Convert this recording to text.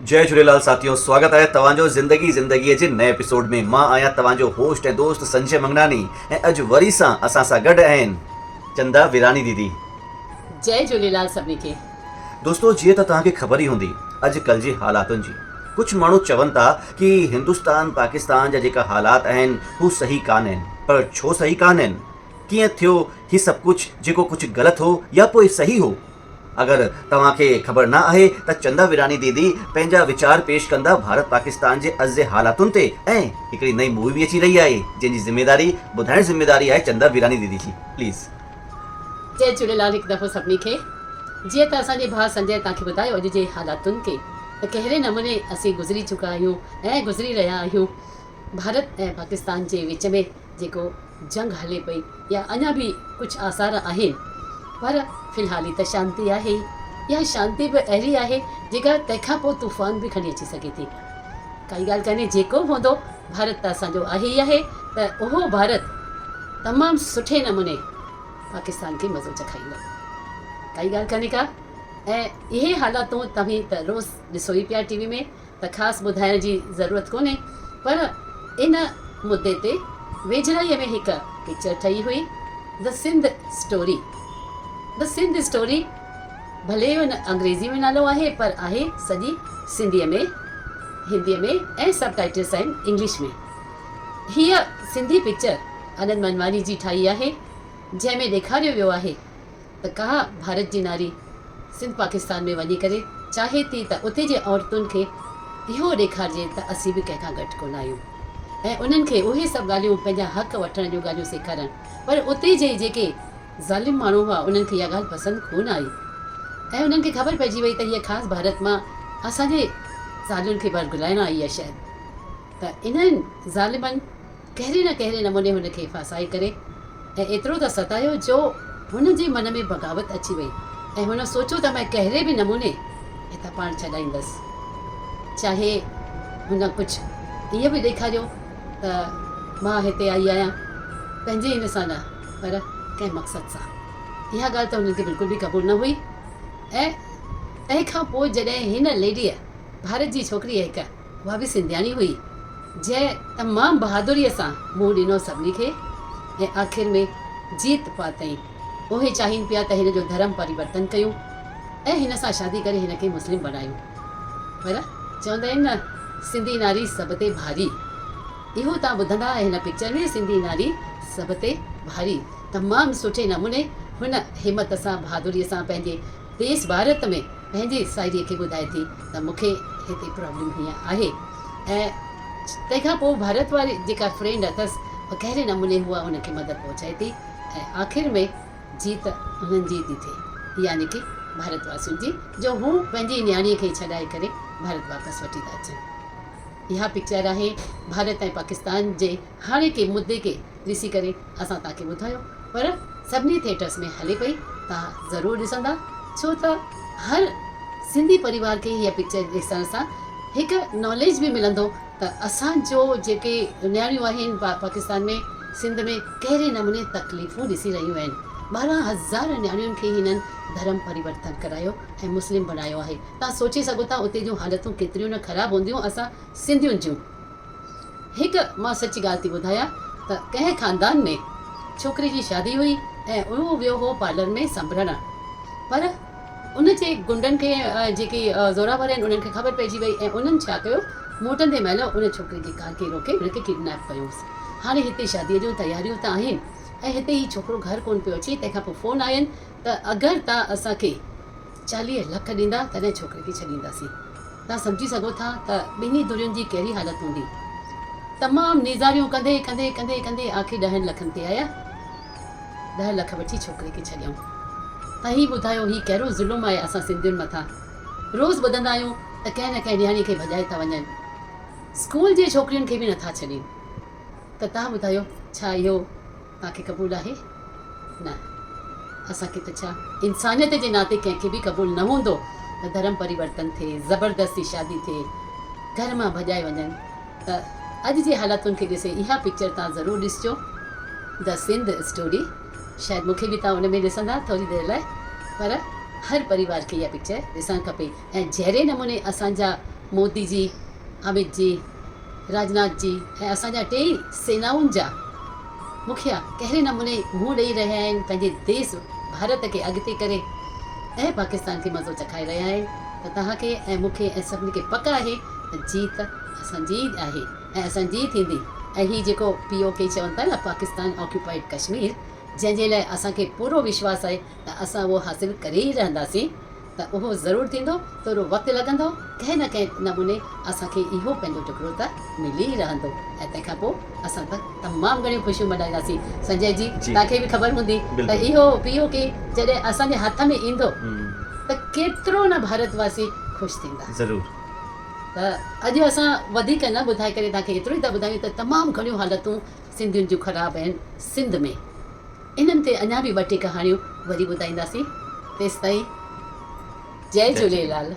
जय झूलेलाल साथियों, स्वागत है तव्हांजो ज़िंदगी ज़िंदगीअ जे नए एपिसोड में। मां आहियां तव्हांजो होस्ट ऐं दोस्त संजय मंगनानी ऐं अॼु वरी सां असां सां गॾु आहिनि चंदा विरानी दीदी। जय झूलेलाल सभिनी खे। दोस्तों, जीअं त तव्हांखे ख़बर ई हूंदी अॼुकल्ह जे हालातुनि जी, कुझु माण्हू चवनि था कि हिंदुस्तान पाकिस्तान जा जेका हालात आहिनि हू सही कान आहिनि। पर छो सही कान आहिनि? कीअं थियो ही सभु कुझु? जेको कुझु ग़लति हो या पोइ सही हो? अगर तव्हांखे ख़बर न आहे त चंदा विरानी दीदी पंहिंजा वीचार पेश कंदा भारत पाकिस्तान जे अॼु जे हालातुनि ते, ऐं हिकिड़ी नई मूवी बि अची रही आहे जंहिंजी ज़िम्मेदारी ॿुधाइण ज़िम्मेदारी आहे चंदा विरानी दीदी जी। प्लीज़। जय झूलेलाल हिकु दफ़ो सभिनी खे। जीअं त असांजे भाउ संजय तव्हांखे ॿुधायो अॼु जे हालातुनि खे, त कहिड़े नमूने असीं गुज़री चुका आहियूं ऐं गुज़री रहिया आहियूं। भारत ऐं पाकिस्तान जे विच में जेको जंग हले पई या अञा बि कुझु आसार आहिनि, पर फ़िलहाल त शांती आहे। इहा शांती बि अहिड़ी आहे जेका तंहिंखां पोइ तूफ़ान बि खणी अची सघे थी। काई ॻाल्हि कान्हे, जेको हूंदो भारत त असांजो आहे ई आहे, त उहो भारत तमामु सुठे नमूने पाकिस्तान खे मज़ो चखाईंदो। काई ॻाल्हि कान्हे का। ऐं इहे हालातूं तव्हां त रोज़ु ॾिसो ई पिया टीवी में, त ख़ासि ॿुधाइण जी ज़रूरत कोन्हे। पर इन मुद्दे ते वेझराईअ में हिकु पिक्चर ठही हुई, the Sindh story. The Sindh story भले हुन अंग्रेज़ी में नालो आहे, पर आहे सॼी सिंधीअ में, हिंदीअ में, ऐं सब टाइटल्स आहिनि इंग्लिश में। हीअ सिंधी पिक्चर आनंद मनवानी जी ठाही आहे, जंहिंमें ॾेखारियो वियो आहे त का भारत जी नारी सिंध पाकिस्तान में वञी करे चाहे थी त उते जे औरतुनि खे इहो ॾेखारिजे त असीं बि कंहिंखां घटि कोन आहियूं, ऐं उन्हनि खे उहे सभु ॻाल्हियूं, पंहिंजा हक़ वठण जूं ॻाल्हियूं सेखारनि। पर उते जे जेके ज़ालिम माण्हू हुआ उन्हनि खे इहा ॻाल्हि पसंदि कोन आई, ऐं उन्हनि खे ख़बर पइजी वई त हीअ ख़ासि भारत मां असांजे ज़ालुनि खे बरगुलाइण आई आहे शायदि। त इन्हनि ज़ालिमनि कहिड़े न कहिड़े नमूने हुनखे फासाए करे ऐं एतिरो त सतायो जो हुन जे मन में बग़ावत अची वई, ऐं हुन सोचियो त मैं कहिड़े बि नमूने हितां पाण छॾाईंदसि। चाहे हुन कुझु इहो बि ॾेखारियो त मां हिते आई आहियां पंहिंजे हिन सां न, पर कंहिं मक़सद सां। इहा ॻाल्हि त हुननि खे बिल्कुलु बि क़बूल न हुई। ऐं तंहिंखां पोइ जॾहिं हिन लेडीअ, भारत जी छोकिरी हिकु, उहा बि सिंधियाणी हुई, जंहिं तमामु बहादुरीअ सां मुंहुं ॾिनो सभिनी खे, ऐं आख़िर में जीत पातई। उहे चाहिनि पिया त हिन जो धर्म परिवर्तन कयूं ऐं हिन सां शादी करे हिन खे मुस्लिम बनायूं। पर चवंदा आहिनि न, सिंधी नारी सभ ते भारी। इहो तव्हां ॿुधंदा हिन पिक्चर में, सिंधी नारी सभ ते भारी। तमामु सुठे नमूने हुन हिमत सां, बहादुरीअ सां पंहिंजे देश भारत में पंहिंजी साहेड़ीअ खे ॿुधाए थी त मूंखे हिते प्रॉब्लम हीअं आहे। ऐं तंहिंखां पोइ भारत वारी जेका फ्रेंड अथसि, कहिड़े नमूने उहा हुनखे मदद पहुचाए थी, ऐं आख़िर में जीत हुननि जी थी थिए, यानी कि भारतवासियुनि जी, जो हू पंहिंजी न्याणीअ खे छॾाए करे भारत वापसि वठी था अचनि। इहा पिक्चर आहे भारत ऐं पाकिस्तान जे हाणे के मुद्दे खे ॾिसी करे असां तव्हांखे ॿुधायो, पर सभिनी थिएटर्स में हले पई। तव्हां ज़रूरु ॾिसंदा, छो त हर सिंधी परिवार खे हीअ पिक्चर ॾिसण सां हिकु नॉलेज बि मिलंदो त असांजो जेके न्याणियूं आहिनि पाकिस्तान में, सिंध में, कहिड़े नमूने तकलीफ़ूं ॾिसी रहियूं आहिनि। 12,000 न्याणियुनि खे हिननि धर्म परिवर्तन करायो ऐं मुस्लिम बनायो आहे। तव्हां सोचे सघो था उते जूं हालतूं केतिरियूं न ख़राबु हूंदियूं असां सिंधियुनि जूं। हिकु मां सची ॻाल्हि थी ॿुधायां त कंहिं ख़ानदान में छोकिरी जी शादी हुई ऐं उहो वियो हो पार्लर में संभरण, पर उन जे गुंडनि खे, जेके ज़ोरावर आहिनि, उन्हनि खे ख़बर पइजी वई, ऐं उन्हनि छा कयो, मोटंदे महिल उन छोकिरे जी कार खे रोके उनखे किडनैप कयोसि। हाणे हिते शादीअ जूं तयारियूं त आहिनि, ऐं हिते ही छोकिरो घर कोन पियो अचे। तंहिंखां पोइ फ़ोन आयनि त अगरि तव्हां असांखे 40 लख ॾींदा तॾहिं छोकिरे खे छॾींदासीं। तव्हां सम्झी सघो था त ॿिन्ही धुरियुनि जी कहिड़ी हालत हूंदी। तमामु निज़ारियूं कंदे कंदे कंदे कंदे आख़िर 10 लखनि ते आया। 10 लख वठी छोकिरे खे छॾियऊं। त ही ॿुधायो ही कहिड़ो ज़ुल्म आहे असां सिंधियुनि मथां। रोज़ु ॿुधंदा आहियूं त कंहिं न कंहिं न्याणी खे भॼाए था वञनि, स्कूल जे छोकिरियुनि खे बि नथा छॾनि। त तव्हां ॿुधायो, छा इहो तव्हांखे क़बूल आहे? न। असांखे त छा, इंसानियत जे नाते कंहिंखे बि क़बूल न हूंदो त धर्म परिवर्तन थिए, ज़बरदस्ती शादी थिए, घर मां भॼाए वञनि। त अॼु जे हालातुनि खे ॾिसे इहा पिक्चर तव्हां ज़रूरु ॾिसिजो, द सिंध स्टोरी। शायदि मूंखे बि तव्हां उन में ॾिसंदा थोरी देरि लाइ, पर हर परिवार खे इहा पिक्चर ॾिसणु खपे। ऐं जहिड़े नमूने असांजा मोदी जी, अमित जी, राजनाथ जी ऐं असांजा टेई सेनाउनि जा मुखिया कहिड़े नमूने मुंहुं ॾेई रहिया आहिनि पंहिंजे देश भारत खे अॻिते करे ऐं पाकिस्तान खे मज़ो चखाए रहिया आहिनि। त तव्हांखे ऐं मूंखे ऐं सभिनी खे पक आहे त जीत असांजी आहे ऐं असांजी थींदी। ऐं हीउ जेको POK चवनि था न पाकिस्तान ऑक्यूपाइड कश्मीर, जंहिंजे लाइ असांखे पूरो विश्वास आहे त असां उहो हासिलु करे ई रहंदासीं, त उहो ज़रूरु थींदो। थोरो वक़्तु लॻंदो, कंहिं न कंहिं नमूने असांखे इहो पंहिंजो टुकड़ो त मिली ई रहंदो ऐं तंहिंखां पोइ असां त तमामु घणियूं ख़ुशियूं मल्हाईंदासीं। संजय जी, तव्हांखे बि ख़बर हूंदी त बिल्कुलु। इहो POK जॾहिं असांजे हथ में ईंदो त केतिरो न भारतवासी ख़ुशि थींदा। ज़रूरु। त अॼु असां वधीक न ॿुधाए करे तव्हांखे एतिरो ई था ॿुधायूं त तमामु घणियूं हालतूं सिंधियुनि जूं ख़राबु आहिनि सिंध में। इन्हनि ते अञा बि ॿ टे कहाणियूं वरी ॿुधाईंदासीं। तेसिताईं जय झूलेलाल।